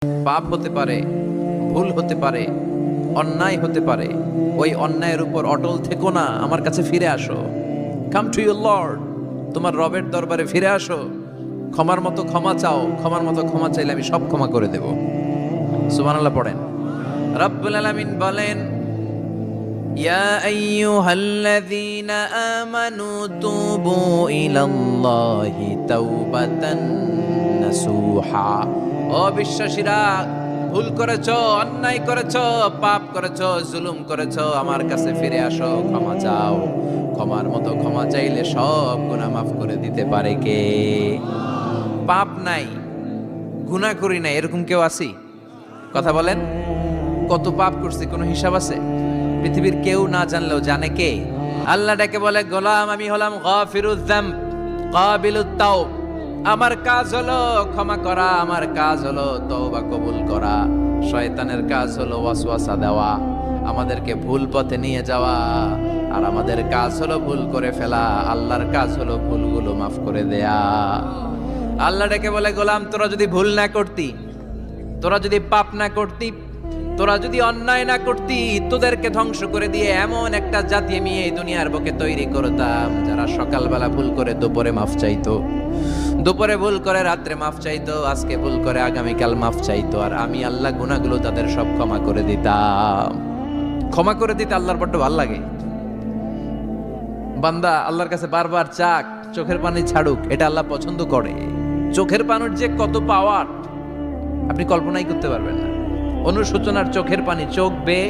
পাপ হতে পারে, ভুল হতে পারে, অন্যায় হতে পারে। ওই অন্যায়ের উপর অটল থেকো না, আমার কাছে ফিরে আসো। কাম টু ইউর লর্ড, তোমার রবের দরবারে ফিরে আসো। ক্ষমার মতো ক্ষমা চাও, ক্ষমার মতো ক্ষমা চাইলে আমি সব ক্ষমা করে দেব। সুবহানাল্লাহ পড়েন। রব্বুল আলামিন বলেন, ইয়া আইয়ুহাল্লাযীনা আমানু তুবু ইলাল্লাহি তাওবাতান নাসুহা। ও বিশ্বাসীরা, ভুল করেছো, অন্যায় করেছো, পাপ করেছো, জুলুম করেছো, আমার কাছে ফিরে আসো, ক্ষমা চাও। ক্ষমার মতো ক্ষমা চাইলে সব গুনাহ মাফ করে দিতে পারে কে? পাপ নাই, গুনাহ করি নাই, এরকম কেউ আছি? কথা বলেন। কত পাপ করছি, কোনো হিসাব আছে? পৃথিবীর কেউ না জানলেও জানে কে? আল্লাহ ডেকে বলে, গোলাম আমি হলাম গাফিরুয যামব কাবিলুত তাওব। আমার কাজ হলো ক্ষমা করা, আমার কাজ হলো তওবা কবুল করা। শয়তানের কাজ হলো ওয়াসওয়াসা দেওয়া, আমাদেরকে ভুল পথে নিয়ে যাওয়া। আর আমাদের কাজ হলো ভুল করে ফেলা, আল্লাহর কাজ হলো ভুলগুলো মাফ করে দেয়া। আল্লাহ ডেকে বলে, গোলাম তোরা যদি ভুল না করতি, তোরা যদি পাপ না করতি, তোরা যদি অন্যায় না করতি, তোদেরকে ধ্বংস করে দিয়ে এমন একটা জাতি আমি এই দুনিয়ার বুকে তৈরি করতাম, যারা সকালবেলা ভুল করে দুপুরে মাফ চাইতো, দুপুরে ভুল করে রাত্রে মাফ চাইতো, আজকে ভুল করে আগামীকাল মাফ চাইতো। আর আমি আল্লাহ গুনাহগুলো তাদের সব ক্ষমা করে দিতাম। ক্ষমা করে দিতে আল্লাহর বড্ড ভালো লাগে। বান্দা আল্লাহর কাছে বারবার চাক, চোখের পানি ছাড়ুক, এটা আল্লাহ পছন্দ করে। চোখের পানির যে কত পাওয়ার আপনি কল্পনাই করতে পারবেন না। অনুশোচনার চোখের পানি চোখ বেয়ে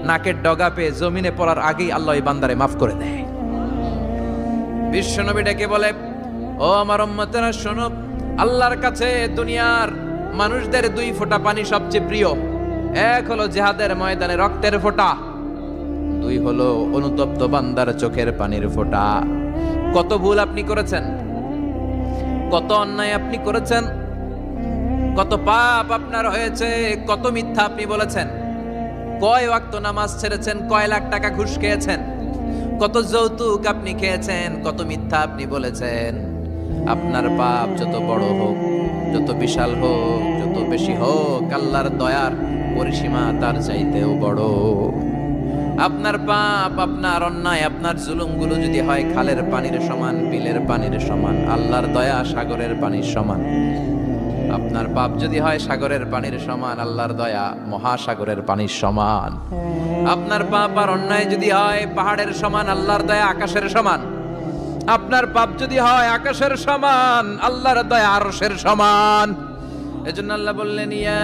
নাকের ডগা পেয়ে জমিনে পড়ার আগেই আল্লাহ এই বান্দারে মাফ করে দেয়। বিশ্বনবী ডেকে বলে, ও আমার উম্মতেরা শোনো, আল্লাহর কাছে দুনিয়ার মানুষদের দুই ফোঁটা পানি সবচেয়ে প্রিয়। এক হলো জিহাদের ময়দানে রক্তের ফোঁটা, দুই হলো অনুতপ্ত বান্দার চোখের পানির ফোঁটা। কত ভুল আপনি করেছেন, কত অন্যায় আপনি করেছেন, কত পাপ আপনার হয়েছে, কত মিথ্যা আপনি বলেছেন, কয় ওয়াক্ত নামাজ ছেড়েছেন, কয় লাখ টাকা ঘুষ খেয়েছেন, কত যৌতুক আপনি খেয়েছেন, কত মিথ্যা আপনি বলেছেন। আপনার পাপ যত বড় হোক, যত বিশাল হোক, যত বেশি হোক, আল্লাহর দয়ার পরিসীমা তার চাইতেও বড়। আপনার পাপ, আপনার অন্যায়, আপনার জুলুমগুলো যদি হয় খালের পানির সমান, বিলের পানির সমান, আল্লাহর দয়া সাগরের পানির সমান। আপনার পাপ যদি হয় সাগরের পানির সমান, আল্লাহর দয়া মহাসাগরের পানির সমান। আপনার পাপ আর অন্যায় যদি হয় পাহাড়ের সমান, আল্লাহর দয়া আকাশের সমান। আপনার পাপ যদি হয় আকাশের সমান, আল্লাহর দয়া আরশের সমান। এজন্য আল্লাহ বললেন, ইয়া